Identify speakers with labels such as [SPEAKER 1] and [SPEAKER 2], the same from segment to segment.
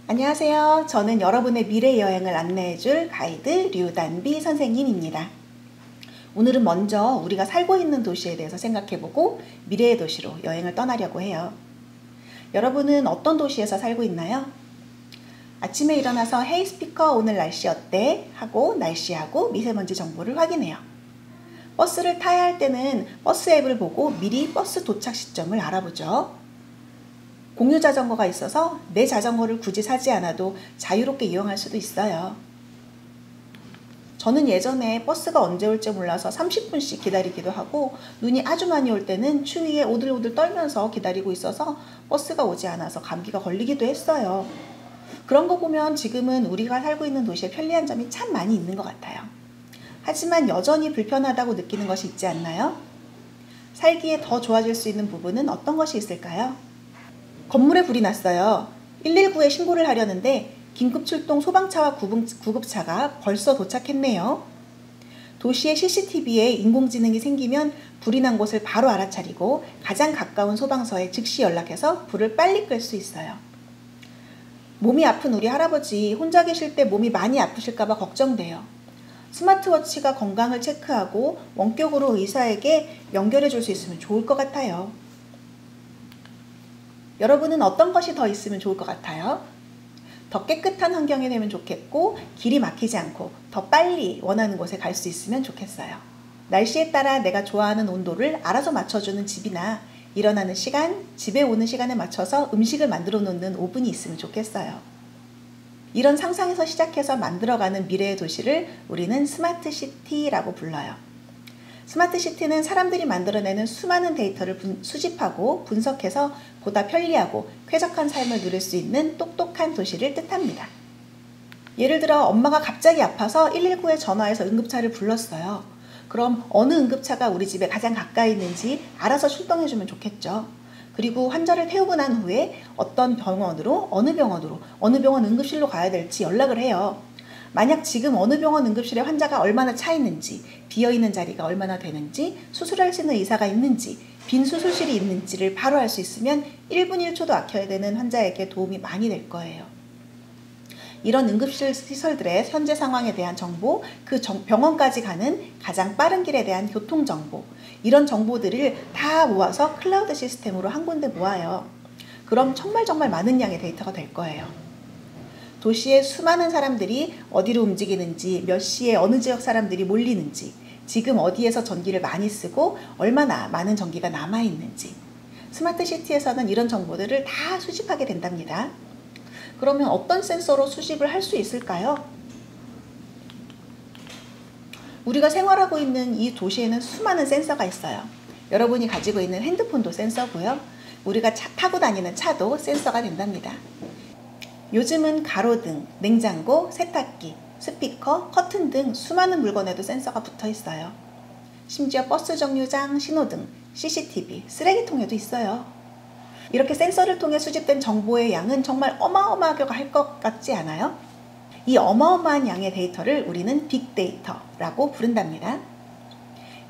[SPEAKER 1] 안녕하세요. 저는 여러분의 미래 여행을 안내해줄 가이드 류단비 선생님입니다. 오늘은 먼저 우리가 살고 있는 도시에 대해서 생각해보고 미래의 도시로 여행을 떠나려고 해요. 여러분은 어떤 도시에서 살고 있나요? 아침에 일어나서 헤이 스피커 오늘 날씨 어때? 하고 날씨하고 미세먼지 정보를 확인해요. 버스를 타야 할 때는 버스 앱을 보고 미리 버스 도착 시점을 알아보죠. 공유 자전거가 있어서 내 자전거를 굳이 사지 않아도 자유롭게 이용할 수도 있어요. 저는 예전에 버스가 언제 올지 몰라서 30분씩 기다리기도 하고 눈이 아주 많이 올 때는 추위에 오들오들 떨면서 기다리고 있어서 버스가 오지 않아서 감기가 걸리기도 했어요. 그런 거 보면 지금은 우리가 살고 있는 도시에 편리한 점이 참 많이 있는 것 같아요. 하지만 여전히 불편하다고 느끼는 것이 있지 않나요? 살기에 더 좋아질 수 있는 부분은 어떤 것이 있을까요? 건물에 불이 났어요. 119에 신고를 하려는데 긴급 출동 소방차와 구급차가 벌써 도착했네요. 도시의 CCTV에 인공지능이 생기면 불이 난 곳을 바로 알아차리고 가장 가까운 소방서에 즉시 연락해서 불을 빨리 끌 수 있어요. 몸이 아픈 우리 할아버지 혼자 계실 때 몸이 많이 아프실까봐 걱정돼요. 스마트워치가 건강을 체크하고 원격으로 의사에게 연결해 줄 수 있으면 좋을 것 같아요. 여러분은 어떤 것이 더 있으면 좋을 것 같아요? 더 깨끗한 환경이 되면 좋겠고 길이 막히지 않고 더 빨리 원하는 곳에 갈 수 있으면 좋겠어요. 날씨에 따라 내가 좋아하는 온도를 알아서 맞춰주는 집이나 일어나는 시간, 집에 오는 시간에 맞춰서 음식을 만들어 놓는 오븐이 있으면 좋겠어요. 이런 상상에서 시작해서 만들어가는 미래의 도시를 우리는 스마트 시티라고 불러요. 스마트 시티는 사람들이 만들어내는 수많은 데이터를 수집하고 분석해서 보다 편리하고 쾌적한 삶을 누릴 수 있는 똑똑한 도시를 뜻합니다. 예를 들어 엄마가 갑자기 아파서 119에 전화해서 응급차를 불렀어요. 그럼 어느 응급차가 우리 집에 가장 가까이 있는지 알아서 출동해주면 좋겠죠. 그리고 환자를 태우고 난 후에 어떤 병원으로, 어느 병원 응급실로 가야 될지 연락을 해요. 만약 지금 어느 병원 응급실에 환자가 얼마나 차 있는지, 비어있는 자리가 얼마나 되는지, 수술할 수 있는 의사가 있는지, 빈 수술실이 있는지를 바로 알 수 있으면 1분 1초도 아껴야 되는 환자에게 도움이 많이 될 거예요. 이런 응급실 시설들의 현재 상황에 대한 정보, 그 병원까지 가는 가장 빠른 길에 대한 교통정보, 이런 정보들을 다 모아서 클라우드 시스템으로 한 군데 모아요. 그럼 정말 많은 양의 데이터가 될 거예요. 도시의 수많은 사람들이 어디로 움직이는지, 몇 시에 어느 지역 사람들이 몰리는지, 지금 어디에서 전기를 많이 쓰고 얼마나 많은 전기가 남아있는지, 스마트 시티에서는 이런 정보들을 다 수집하게 된답니다. 그러면 어떤 센서로 수집을 할 수 있을까요? 우리가 생활하고 있는 이 도시에는 수많은 센서가 있어요. 여러분이 가지고 있는 핸드폰도 센서고요. 우리가 타고 다니는 차도 센서가 된답니다. 요즘은 가로등, 냉장고, 세탁기, 스피커, 커튼 등 수많은 물건에도 센서가 붙어 있어요. 심지어 버스 정류장, 신호등, CCTV, 쓰레기통에도 있어요. 이렇게 센서를 통해 수집된 정보의 양은 정말 어마어마하게 할 것 같지 않아요? 이 어마어마한 양의 데이터를 우리는 빅데이터라고 부른답니다.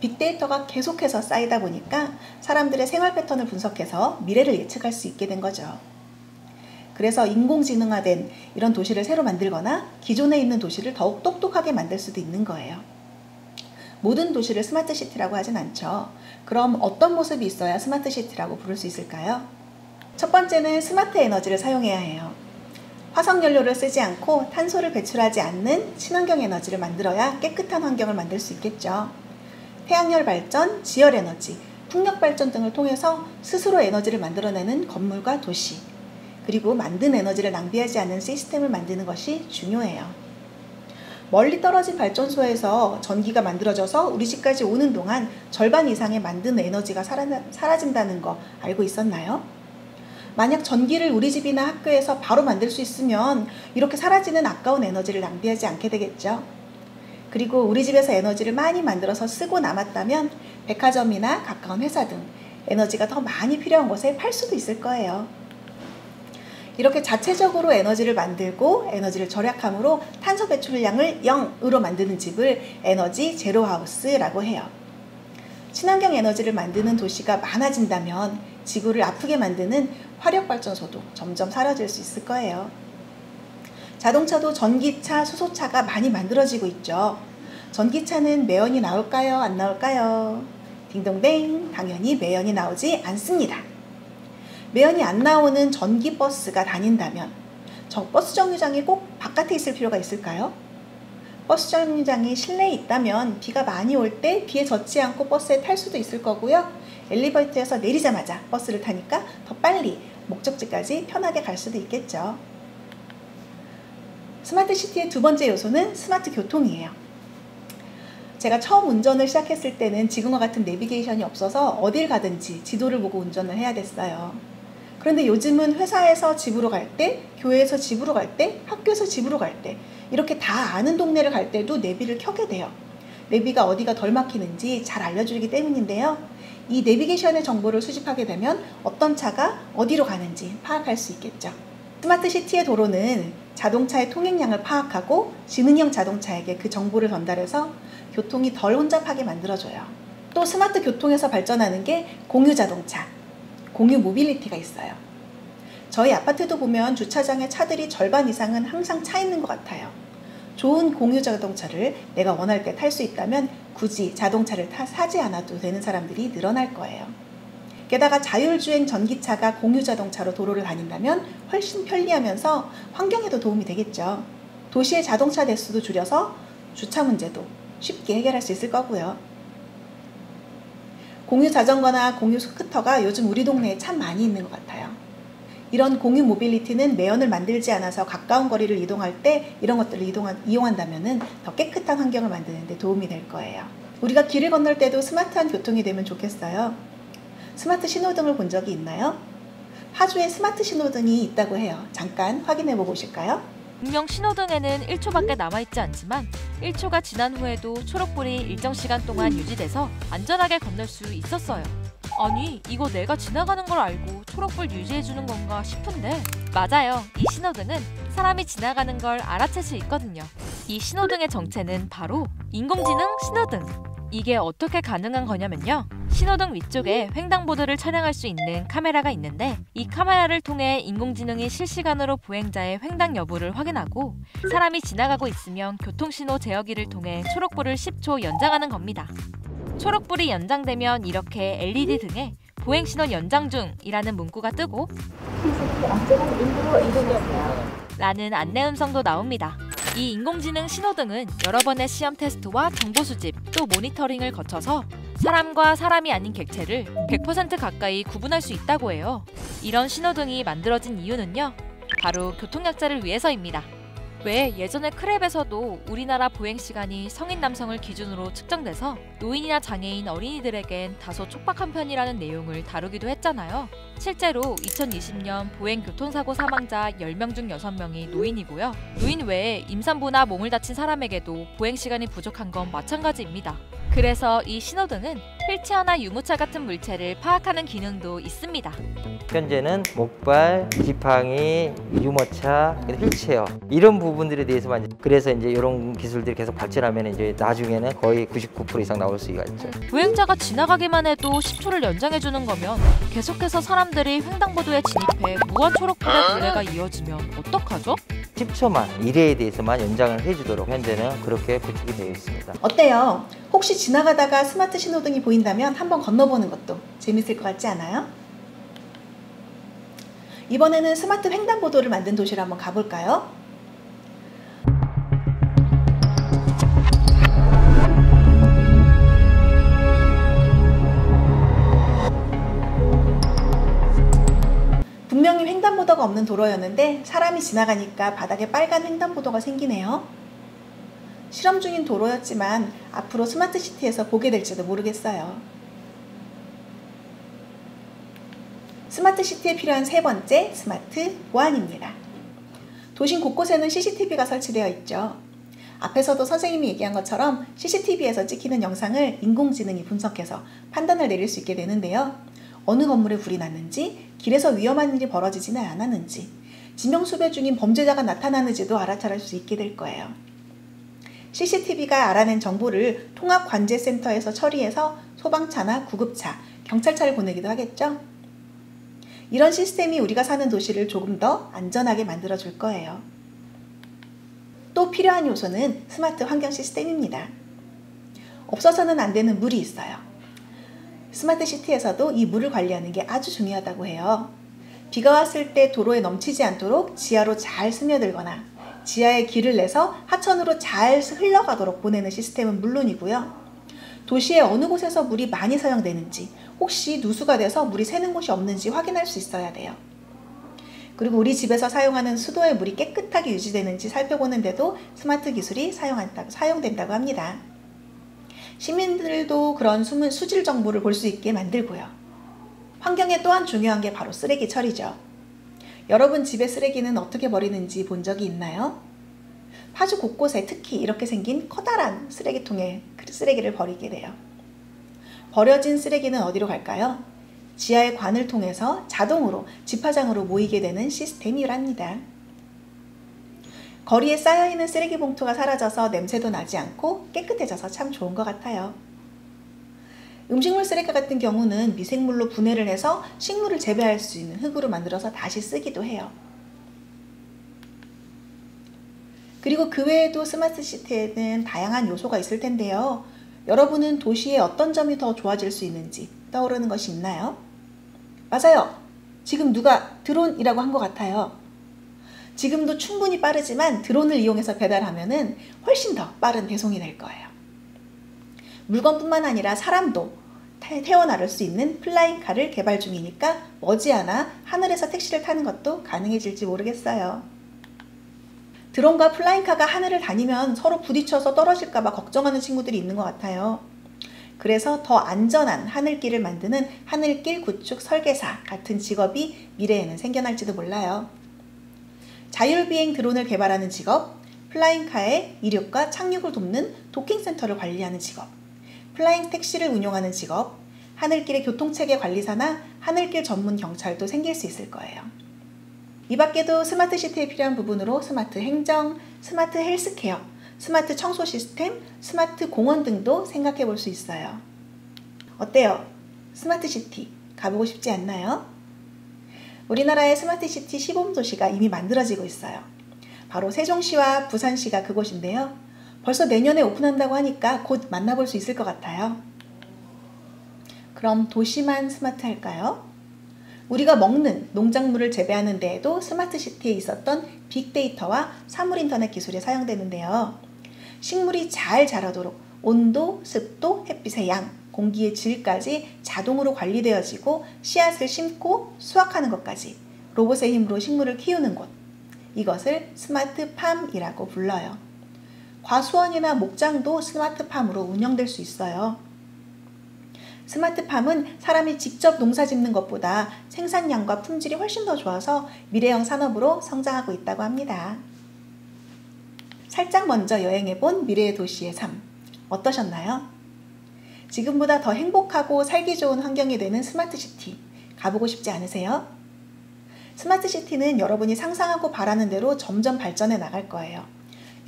[SPEAKER 1] 빅데이터가 계속해서 쌓이다 보니까 사람들의 생활 패턴을 분석해서 미래를 예측할 수 있게 된 거죠. 그래서 인공지능화된 이런 도시를 새로 만들거나 기존에 있는 도시를 더욱 똑똑하게 만들 수도 있는 거예요. 모든 도시를 스마트 시티라고 하진 않죠. 그럼 어떤 모습이 있어야 스마트 시티라고 부를 수 있을까요? 첫 번째는 스마트 에너지를 사용해야 해요. 화석연료를 쓰지 않고 탄소를 배출하지 않는 친환경 에너지를 만들어야 깨끗한 환경을 만들 수 있겠죠. 태양열 발전, 지열에너지, 풍력발전 등을 통해서 스스로 에너지를 만들어내는 건물과 도시, 그리고 만든 에너지를 낭비하지 않는 시스템을 만드는 것이 중요해요. 멀리 떨어진 발전소에서 전기가 만들어져서 우리 집까지 오는 동안 절반 이상의 만든 에너지가 사라진다는 거 알고 있었나요? 만약 전기를 우리 집이나 학교에서 바로 만들 수 있으면 이렇게 사라지는 아까운 에너지를 낭비하지 않게 되겠죠. 그리고 우리 집에서 에너지를 많이 만들어서 쓰고 남았다면 백화점이나 가까운 회사 등 에너지가 더 많이 필요한 곳에 팔 수도 있을 거예요. 이렇게 자체적으로 에너지를 만들고 에너지를 절약함으로 탄소 배출량을 0으로 만드는 집을 에너지 제로하우스라고 해요. 친환경 에너지를 만드는 도시가 많아진다면 지구를 아프게 만드는 화력발전소도 점점 사라질 수 있을 거예요. 자동차도 전기차, 수소차가 많이 만들어지고 있죠. 전기차는 매연이 나올까요? 안 나올까요? 딩동댕, 당연히 매연이 나오지 않습니다. 매연이 안 나오는 전기버스가 다닌다면 버스 정류장이 꼭 바깥에 있을 필요가 있을까요? 버스 정류장이 실내에 있다면 비가 많이 올 때 비에 젖지 않고 버스에 탈 수도 있을 거고요. 엘리베이터에서 내리자마자 버스를 타니까 더 빨리 목적지까지 편하게 갈 수도 있겠죠. 스마트시티의 두 번째 요소는 스마트 교통이에요. 제가 처음 운전을 시작했을 때는 지금과 같은 내비게이션이 없어서 어딜 가든지 지도를 보고 운전을 해야 됐어요. 그런데 요즘은 회사에서 집으로 갈 때, 교회에서 집으로 갈 때, 학교에서 집으로 갈 때 이렇게 다 아는 동네를 갈 때도 내비를 켜게 돼요. 내비가 어디가 덜 막히는지 잘 알려주기 때문인데요. 이 내비게이션의 정보를 수집하게 되면 어떤 차가 어디로 가는지 파악할 수 있겠죠. 스마트시티의 도로는 자동차의 통행량을 파악하고 지능형 자동차에게 그 정보를 전달해서 교통이 덜 혼잡하게 만들어줘요. 또 스마트 교통에서 발전하는 게 공유 자동차, 공유 모빌리티가 있어요. 저희 아파트도 보면 주차장에 차들이 절반 이상은 항상 차 있는 것 같아요. 좋은 공유 자동차를 내가 원할 때 탈 수 있다면 굳이 자동차를 사지 않아도 되는 사람들이 늘어날 거예요. 게다가 자율주행 전기차가 공유 자동차로 도로를 다닌다면 훨씬 편리하면서 환경에도 도움이 되겠죠. 도시의 자동차 대수도 줄여서 주차 문제도 쉽게 해결할 수 있을 거고요. 공유 자전거나 공유 스쿠터가 요즘 우리 동네에 참 많이 있는 것 같아요. 이런 공유 모빌리티는 매연을 만들지 않아서 가까운 거리를 이동할 때 이런 것들을 이용한다면 더 깨끗한 환경을 만드는 데 도움이 될 거예요. 우리가 길을 건널 때도 스마트한 교통이 되면 좋겠어요. 스마트 신호등을 본 적이 있나요? 파주에 스마트 신호등이 있다고 해요. 잠깐 확인해 보고 오실까요?
[SPEAKER 2] 분명 신호등에는 1초밖에 남아있지 않지만 1초가 지난 후에도 초록불이 일정 시간 동안 유지돼서 안전하게 건널 수 있었어요. 아니, 이거 내가 지나가는 걸 알고 초록불 유지해주는 건가 싶은데 맞아요. 이 신호등은 사람이 지나가는 걸 알아챌 수 있거든요. 이 신호등의 정체는 바로 인공지능 신호등. 이게 어떻게 가능한 거냐면요. 신호등 위쪽에 횡단보도를 촬영할 수 있는 카메라가 있는데 이 카메라를 통해 인공지능이 실시간으로 보행자의 횡단 여부를 확인하고 사람이 지나가고 있으면 교통신호 제어기를 통해 초록불을 10초 연장하는 겁니다. 초록불이 연장되면 이렇게 LED 등에 보행신호 연장 중이라는 문구가 뜨고 라는 안내 음성도 나옵니다. 이 인공지능 신호등은 여러 번의 시험 테스트와 정보 수집, 또 모니터링을 거쳐서 사람과 사람이 아닌 객체를 100% 가까이 구분할 수 있다고 해요. 이런 신호등이 만들어진 이유는요. 바로 교통약자를 위해서입니다. 왜 예전에 크랩에서도 우리나라 보행시간이 성인 남성을 기준으로 측정돼서 노인이나 장애인 어린이들에겐 다소 촉박한 편이라는 내용을 다루기도 했잖아요. 실제로 2020년 보행교통사고 사망자 10명 중 6명이 노인이고요. 노인 외에 임산부나 몸을 다친 사람에게도 보행시간이 부족한 건 마찬가지입니다. 그래서 이 신호등은 휠체어나 유모차 같은 물체를 파악하는 기능도 있습니다.
[SPEAKER 3] 현재는 목발, 지팡이, 유모차, 휠체어 이런 부분들에 대해서만 그래서 이제 이런 기술들이 계속 발전하면 이제 나중에는 거의 99% 이상 나올 수가 있죠.
[SPEAKER 2] 보행자가 지나가기만 해도 10초를 연장해 주는 거면 계속해서 사람들이 횡단보도에 진입해 무한 초록불의 도래가 이어지면 어떡하죠?
[SPEAKER 3] 10초만 1회에 대해서만 연장을 해주도록 현재는 그렇게 구축이 되어 있습니다.
[SPEAKER 1] 어때요? 혹시 지나가다가 스마트 신호등이 보인다면 한번 건너보는 것도 재밌을 것 같지 않아요? 이번에는 스마트 횡단보도를 만든 도시로 한번 가볼까요? 분명히 횡단보도가 없는 도로였는데 사람이 지나가니까 바닥에 빨간 횡단보도가 생기네요. 실험 중인 도로였지만 앞으로 스마트시티에서 보게 될지도 모르겠어요. 스마트시티에 필요한 세 번째 스마트 보안입니다. 도심 곳곳에는 CCTV가 설치되어 있죠. 앞에서도 선생님이 얘기한 것처럼 CCTV에서 찍히는 영상을 인공지능이 분석해서 판단을 내릴 수 있게 되는데요. 어느 건물에 불이 났는지, 길에서 위험한 일이 벌어지지는 않았는지, 지명수배 중인 범죄자가 나타나는지도 알아차릴 수 있게 될 거예요. CCTV가 알아낸 정보를 통합관제센터에서 처리해서 소방차나 구급차, 경찰차를 보내기도 하겠죠. 이런 시스템이 우리가 사는 도시를 조금 더 안전하게 만들어줄 거예요. 또 필요한 요소는 스마트 환경 시스템입니다. 없어서는 안 되는 물이 있어요. 스마트 시티에서도 이 물을 관리하는 게 아주 중요하다고 해요. 비가 왔을 때 도로에 넘치지 않도록 지하로 잘 스며들거나 지하에 길을 내서 하천으로 잘 흘러가도록 보내는 시스템은 물론이고요. 도시의 어느 곳에서 물이 많이 사용되는지, 혹시 누수가 돼서 물이 새는 곳이 없는지 확인할 수 있어야 돼요. 그리고 우리 집에서 사용하는 수도의 물이 깨끗하게 유지되는지 살펴보는데도 스마트 기술이 사용된다고 합니다. 시민들도 그런 수질 정보를 볼 수 있게 만들고요. 환경에 또한 중요한 게 바로 쓰레기 처리죠. 여러분 집의 쓰레기는 어떻게 버리는지 본 적이 있나요? 파주 곳곳에 특히 이렇게 생긴 커다란 쓰레기통에 쓰레기를 버리게 돼요. 버려진 쓰레기는 어디로 갈까요? 지하의 관을 통해서 자동으로 집화장으로 모이게 되는 시스템이랍니다. 거리에 쌓여있는 쓰레기 봉투가 사라져서 냄새도 나지 않고 깨끗해져서 참 좋은 것 같아요. 음식물 쓰레기 같은 경우는 미생물로 분해를 해서 식물을 재배할 수 있는 흙으로 만들어서 다시 쓰기도 해요. 그리고 그 외에도 스마트 시티에는 다양한 요소가 있을 텐데요. 여러분은 도시의 어떤 점이 더 좋아질 수 있는지 떠오르는 것이 있나요? 맞아요. 지금 누가 드론이라고 한 것 같아요. 지금도 충분히 빠르지만 드론을 이용해서 배달하면은 훨씬 더 빠른 배송이 될 거예요. 물건뿐만 아니라 사람도 태워 나를 수 있는 플라잉카를 개발 중이니까 머지않아 하늘에서 택시를 타는 것도 가능해질지 모르겠어요. 드론과 플라잉카가 하늘을 다니면 서로 부딪혀서 떨어질까봐 걱정하는 친구들이 있는 것 같아요. 그래서 더 안전한 하늘길을 만드는 하늘길 구축 설계사 같은 직업이 미래에는 생겨날지도 몰라요. 자율비행 드론을 개발하는 직업, 플라잉카의 이륙과 착륙을 돕는 도킹센터를 관리하는 직업, 플라잉 택시를 운용하는 직업, 하늘길의 교통체계 관리사나 하늘길 전문 경찰도 생길 수 있을 거예요. 이 밖에도 스마트 시티에 필요한 부분으로 스마트 행정, 스마트 헬스케어, 스마트 청소 시스템, 스마트 공원 등도 생각해 볼 수 있어요. 어때요? 스마트 시티 가보고 싶지 않나요? 우리나라의 스마트 시티 시범도시가 이미 만들어지고 있어요. 바로 세종시와 부산시가 그곳인데요. 벌써 내년에 오픈한다고 하니까 곧 만나볼 수 있을 것 같아요. 그럼 도시만 스마트 할까요? 우리가 먹는 농작물을 재배하는 데에도 스마트 시티에 있었던 빅데이터와 사물인터넷 기술이 사용되는데요. 식물이 잘 자라도록 온도, 습도, 햇빛의 양, 공기의 질까지 자동으로 관리되어지고 씨앗을 심고 수확하는 것까지 로봇의 힘으로 식물을 키우는 곳. 이것을 스마트팜이라고 불러요. 과수원이나 목장도 스마트팜으로 운영될 수 있어요. 스마트팜은 사람이 직접 농사 짓는 것보다 생산량과 품질이 훨씬 더 좋아서 미래형 산업으로 성장하고 있다고 합니다. 살짝 먼저 여행해본 미래의 도시의 삶 어떠셨나요? 지금보다 더 행복하고 살기 좋은 환경이 되는 스마트 시티 가보고 싶지 않으세요? 스마트 시티는 여러분이 상상하고 바라는 대로 점점 발전해 나갈 거예요.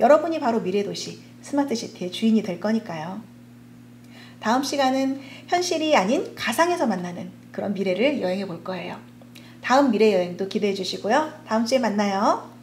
[SPEAKER 1] 여러분이 바로 미래 도시 스마트 시티의 주인이 될 거니까요. 다음 시간은 현실이 아닌 가상에서 만나는 그런 미래를 여행해 볼 거예요. 다음 미래 여행도 기대해 주시고요. 다음 주에 만나요.